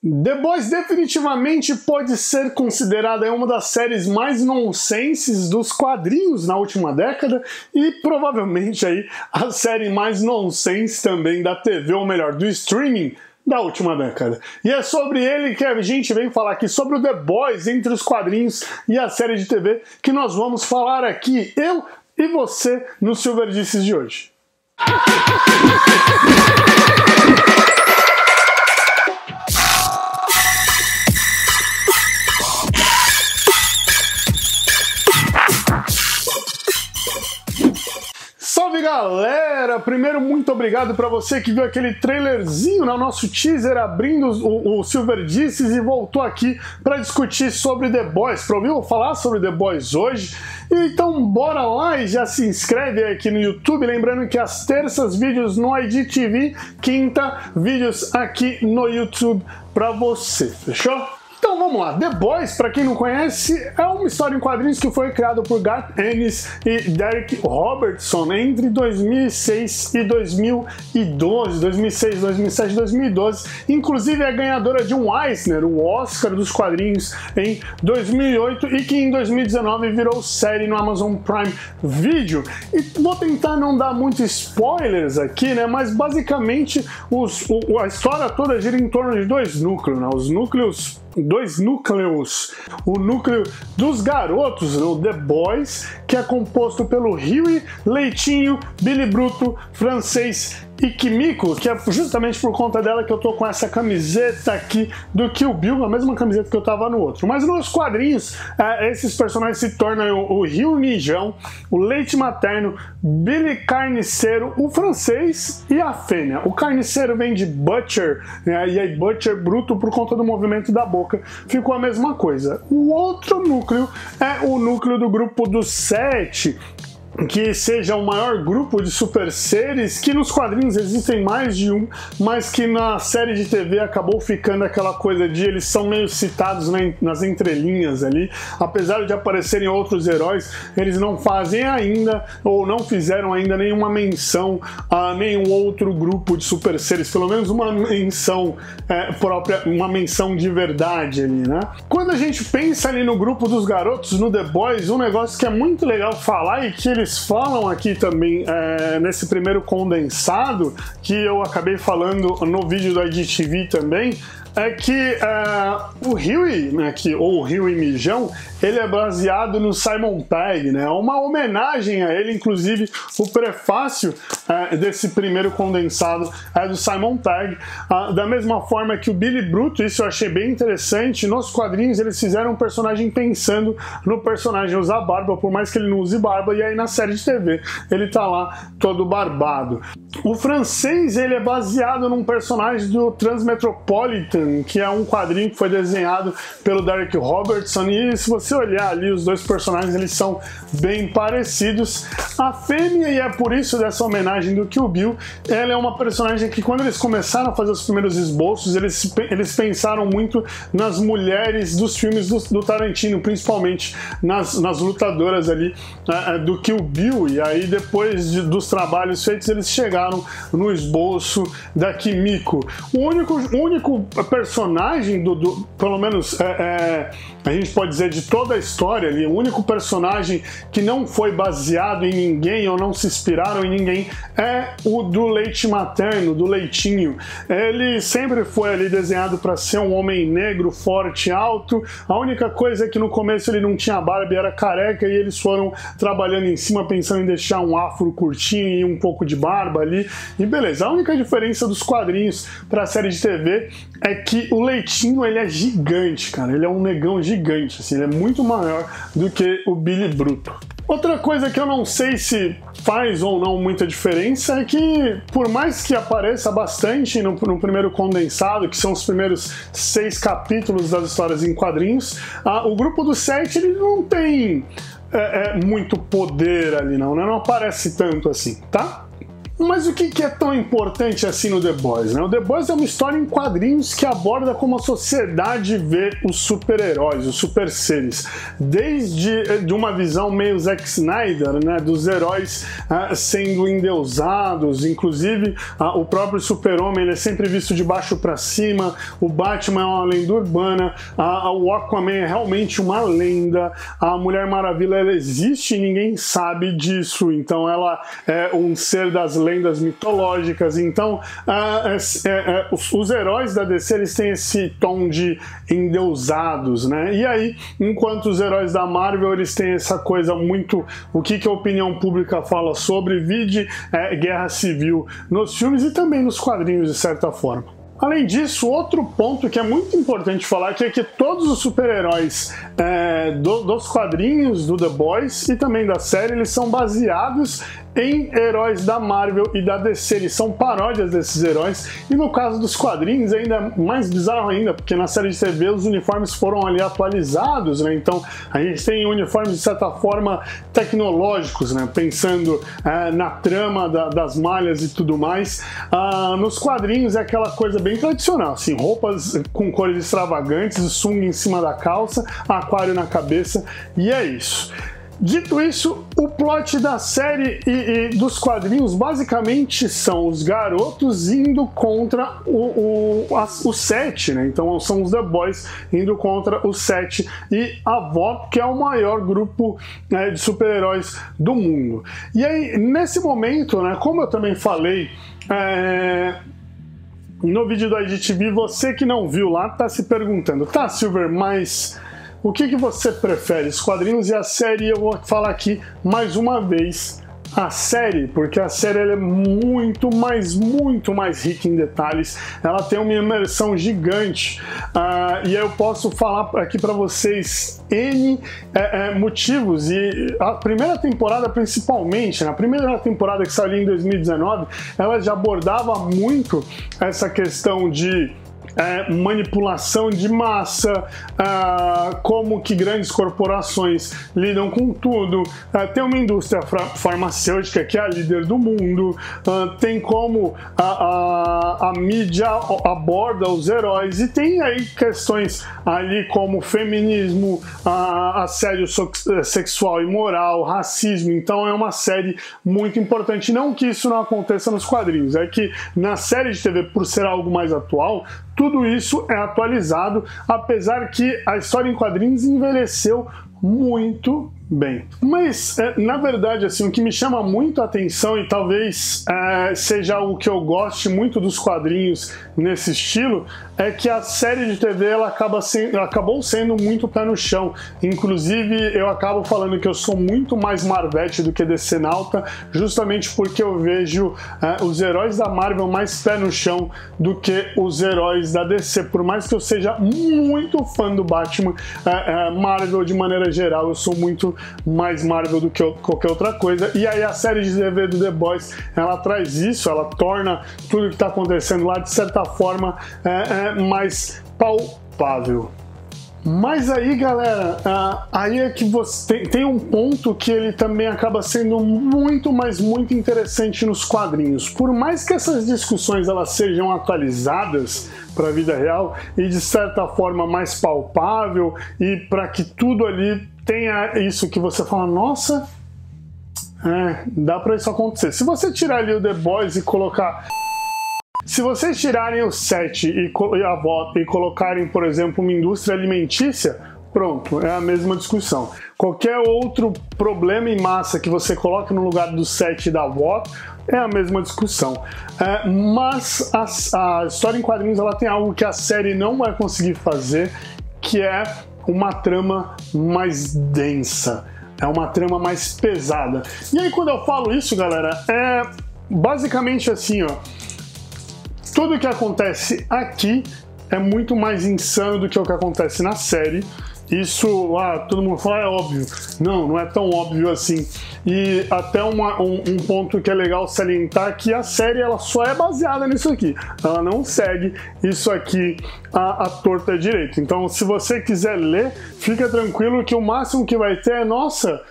The Boys definitivamente pode ser considerada uma das séries mais nonsenses dos quadrinhos na última década e provavelmente aí a série mais nonsense também da TV, ou melhor, do streaming da última década. E é sobre ele que a gente vem falar aqui, sobre o The Boys, entre os quadrinhos e a série de TV, que nós vamos falar aqui, eu e você, no Silverdices de hoje. Salve galera! Primeiro, muito obrigado para você que viu aquele trailerzinho no nosso teaser abrindo o Silverdices e voltou aqui para discutir sobre The Boys, para ouvir falar sobre The Boys hoje. Então bora lá e já se inscreve aqui no YouTube, lembrando que às terças vídeos no IGTV, quinta vídeos aqui no YouTube para você, fechou? Então vamos lá, The Boys, para quem não conhece, é uma história em quadrinhos que foi criada por Garth Ennis e Derek Robertson entre 2006 e 2012, 2006, 2007 e 2012. Inclusive é ganhadora de um Eisner, o Oscar dos quadrinhos, em 2008 e que em 2019 virou série no Amazon Prime Video. E vou tentar não dar muitos spoilers aqui, né? Mas basicamente a história toda gira em torno de dois núcleos, né? Dois núcleos. O núcleo dos garotos, o The Boys, que é composto pelo Huey, Leitinho, Billy Bruto, Francês e Kimiko, que é justamente por conta dela que eu tô com essa camiseta aqui do Kill Bill, a mesma camiseta que eu tava no outro. Mas nos quadrinhos, esses personagens se tornam o Huey Mijão, o Leite Materno, Billy Carniceiro, o Francês e a Fêmea. O Carniceiro vem de Butcher, né, e aí Butcher Bruto por conta do movimento da boca. Ficou a mesma coisa. O outro núcleo é o núcleo do grupo dos 7, que seja o maior grupo de super seres, que nos quadrinhos existem mais de um, mas que na série de TV acabou ficando aquela coisa de eles são meio citados nas entrelinhas ali, apesar de aparecerem outros heróis, eles não fazem ainda, ou não fizeram ainda nenhuma menção a nenhum outro grupo de super seres, pelo menos uma menção própria, uma menção de verdade ali, né? Quando a gente pensa ali no grupo dos garotos, no The Boys, um negócio que é muito legal falar e que eles falam aqui também nesse primeiro condensado, que eu acabei falando no vídeo do IGTV também, é que o Huey, né, ou o Huey Mijão, ele é baseado no Simon Pegg, né? Uma homenagem a ele, inclusive o prefácio desse primeiro condensado é do Simon Pegg. Da mesma forma que o Billy Bruto, isso eu achei bem interessante, nos quadrinhos eles fizeram um personagem pensando no personagem usar barba, por mais que ele não use barba, e aí na série de TV ele tá lá todo barbado. O Francês, ele é baseado num personagem do Transmetropolitan, que é um quadrinho que foi desenhado pelo Derek Robertson, e se você olhar ali os dois personagens, eles são bem parecidos. A Fêmea, e é por isso dessa homenagem do Kill Bill, ela é uma personagem que quando eles começaram a fazer os primeiros esboços, eles pensaram muito nas mulheres dos filmes do Tarantino, principalmente nas lutadoras ali do Kill Bill, e aí depois dos trabalhos feitos, eles chegaram no esboço da Kimiko. O único personagem pelo menos a gente pode dizer de toda a história ali, o único personagem que não foi baseado em ninguém ou não se inspiraram em ninguém é o do Leite Materno, do Leitinho. Ele sempre foi ali desenhado para ser um homem negro, forte, alto. A única coisa é que no começo ele não tinha barba e era careca, e eles foram trabalhando em cima pensando em deixar um afro curtinho e um pouco de barba ali, e beleza. A única diferença dos quadrinhos para a série de TV é que o Leitinho, ele é gigante, cara. Ele é um negão gigante, assim, ele é muito maior do que o Billy Bruto. Outra coisa que eu não sei se faz ou não muita diferença é que, por mais que apareça bastante no primeiro condensado, que são os primeiros 6 capítulos das histórias em quadrinhos, o grupo do 7 ele não tem muito poder ali, não aparece tanto assim, tá? Mas o que é tão importante assim no The Boys, né? O The Boys é uma história em quadrinhos que aborda como a sociedade vê os super-heróis, os super-seres. Desde de uma visão meio Zack Snyder, né? Dos heróis sendo endeusados, inclusive o próprio Super-Homem ele é sempre visto de baixo para cima, o Batman é uma lenda urbana, o Aquaman é realmente uma lenda, a Mulher Maravilha ela existe e ninguém sabe disso, então ela é um ser das lendas mitológicas. Então os heróis da DC eles têm esse tom de endeusados, né? E aí, enquanto os heróis da Marvel eles têm essa coisa muito, o que a opinião pública fala sobre, vide guerra civil nos filmes e também nos quadrinhos de certa forma. Além disso, outro ponto que é muito importante falar que é que todos os super-heróis dos quadrinhos do The Boys e também da série, eles são baseados em heróis da Marvel e da DC, eles são paródias desses heróis, e no caso dos quadrinhos ainda mais bizarro ainda, porque na série de TV os uniformes foram ali atualizados, né? Então a gente tem uniformes de certa forma tecnológicos, né? Pensando na trama das malhas e tudo mais. Nos quadrinhos é aquela coisa bem tradicional, assim, roupas com cores extravagantes, sunga em cima da calça, aquário na cabeça, e é isso. Dito isso, o plot da série e dos quadrinhos basicamente são os garotos indo contra o Set, né? Então são os The Boys indo contra o Set e a VOT, que é o maior grupo de super-heróis do mundo. E aí, nesse momento, né, como eu também falei no vídeo do IGTV, você que não viu lá tá se perguntando, tá, Silver, mas o que você prefere, os quadrinhos e a série? Eu vou falar aqui mais uma vez a série, porque a série ela é muito mais rica em detalhes, ela tem uma imersão gigante, e eu posso falar aqui para vocês N motivos, e a primeira temporada principalmente, na primeira temporada que saiu em 2019, ela já abordava muito essa questão de manipulação de massa, como que grandes corporações lidam com tudo, tem uma indústria farmacêutica que é a líder do mundo, tem como a mídia aborda os heróis, e tem aí questões ali como feminismo, assédio sexual e moral, racismo. Então é uma série muito importante, não que isso não aconteça nos quadrinhos, é que na série de TV, por ser algo mais atual, tudo isso é atualizado, apesar que a história em quadrinhos envelheceu muito bem. Mas, na verdade, assim, o que me chama muito a atenção, e talvez seja algo que eu goste muito dos quadrinhos nesse estilo, é que a série de TV ela acabou sendo muito pé no chão. Inclusive, eu acabo falando que eu sou muito mais Marvete do que DC-nauta, justamente porque eu vejo os heróis da Marvel mais pé no chão do que os heróis da DC. Por mais que eu seja muito fã do Batman, Marvel de maneira geral, eu sou muito mais Marvel do que qualquer outra coisa. E aí a série de TV do The Boys, ela traz isso, ela torna tudo que está acontecendo lá de certa forma mais palpável. Mas aí, galera, aí é que você tem um ponto que ele também acaba sendo muito interessante nos quadrinhos. Por mais que essas discussões elas sejam atualizadas para a vida real e de certa forma mais palpável, e para que tudo ali tenha isso que você fala, nossa, dá para isso acontecer. Se você tirar ali o The Boys e colocar... Se vocês tirarem o Set e a VOT e colocarem, por exemplo, uma indústria alimentícia, pronto, é a mesma discussão. Qualquer outro problema em massa que você coloque no lugar do Set e da VOT, é a mesma discussão. Mas a história em quadrinhos ela tem algo que a série não vai conseguir fazer, que é uma trama mais densa, é uma trama mais pesada. E aí quando eu falo isso, galera, é basicamente assim, ó, tudo que acontece aqui é muito mais insano do que o que acontece na série. Isso, todo mundo fala, é óbvio. Não, não é tão óbvio assim. E até um ponto que é legal salientar, que a série ela só é baseada nisso aqui. Ela não segue isso aqui à torta direito. Então, se você quiser ler, fica tranquilo que o máximo que vai ter é, nossa,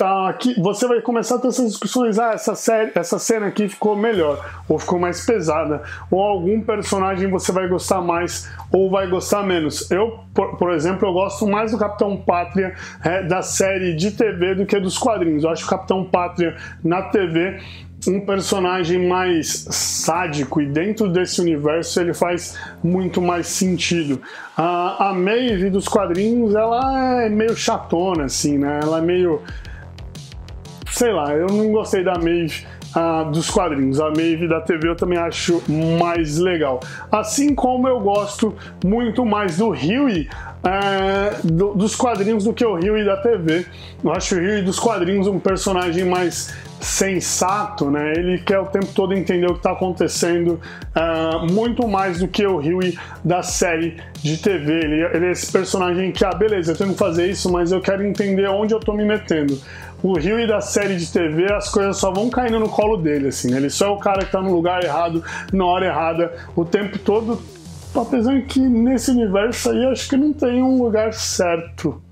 tá aqui, você vai começar a ter essas discussões, essa cena aqui ficou melhor, ou ficou mais pesada, ou algum personagem você vai gostar mais, ou vai gostar menos. Eu, por exemplo, eu gosto mais do Capitão Pátria da série de TV do que dos quadrinhos. Eu acho o Capitão Pátria na TV um personagem mais sádico, e dentro desse universo ele faz muito mais sentido. A Maeve dos quadrinhos, ela é meio chatona, assim, né? Ela é meio... sei lá, eu não gostei da Maeve dos quadrinhos. A Maeve da TV eu também acho mais legal. Assim como eu gosto muito mais do Hughie dos quadrinhos do que o Hughie da TV. Eu acho o Hughie dos quadrinhos um personagem mais sensato, né? Ele quer o tempo todo entender o que está acontecendo, muito mais do que o Hughie da série de TV. Ele é esse personagem que, beleza, eu tenho que fazer isso, mas eu quero entender onde eu tô me metendo. O Hughie da série de TV, as coisas só vão caindo no colo dele, assim, né? Ele só é o cara que tá no lugar errado, na hora errada, o tempo todo. Apesar que nesse universo aí, acho que não tem um lugar certo.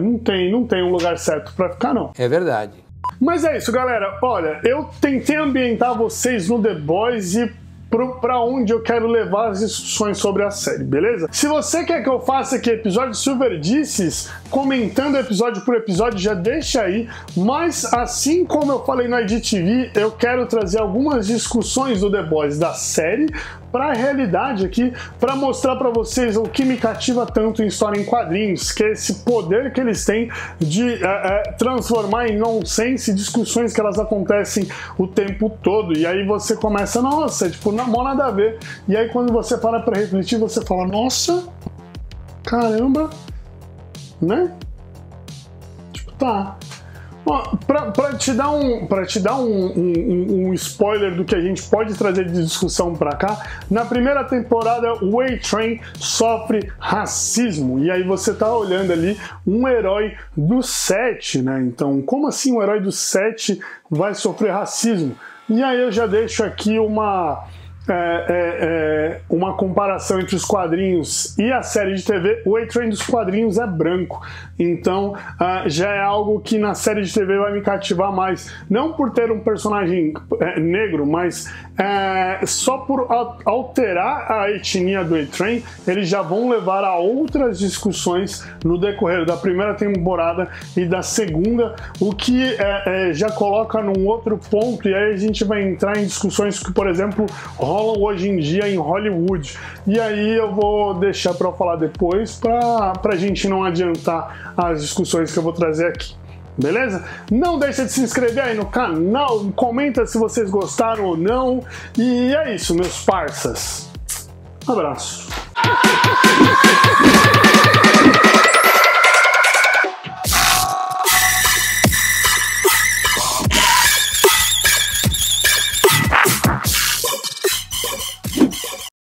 Não tem um lugar certo pra ficar, não. É verdade. Mas é isso, galera. Olha, eu tentei ambientar vocês no The Boys e pra onde eu quero levar as discussões sobre a série, beleza? Se você quer que eu faça aqui episódio Silverdices, comentando episódio por episódio, já deixa aí. Mas assim como eu falei no IGTV, eu quero trazer algumas discussões do The Boys da série para a realidade aqui, para mostrar para vocês o que me cativa tanto em história em quadrinhos, que é esse poder que eles têm de transformar em nonsense discussões que elas acontecem o tempo todo. E aí você começa, nossa, tipo, não nada a ver. E aí quando você para refletir, você fala, nossa, caramba, né? Tipo, tá. Para te dar um spoiler do que a gente pode trazer de discussão para cá, na primeira temporada o A-Train sofre racismo, e aí você tá olhando ali um herói do 7, né? Então, como assim um herói do 7 vai sofrer racismo? E aí eu já deixo aqui uma comparação entre os quadrinhos e a série de TV. O A-Train dos quadrinhos é branco, então já é algo que na série de TV vai me cativar mais, não por ter um personagem negro, mas só por alterar a etnia do A-Train, eles já vão levar a outras discussões no decorrer da primeira temporada e da segunda, o que já coloca num outro ponto, e aí a gente vai entrar em discussões que, por exemplo, rolam hoje em dia em Hollywood. E aí eu vou deixar para falar depois, pra gente não adiantar as discussões que eu vou trazer aqui. Beleza? Não deixa de se inscrever aí no canal, comenta se vocês gostaram ou não. E é isso, meus parças. Um abraço.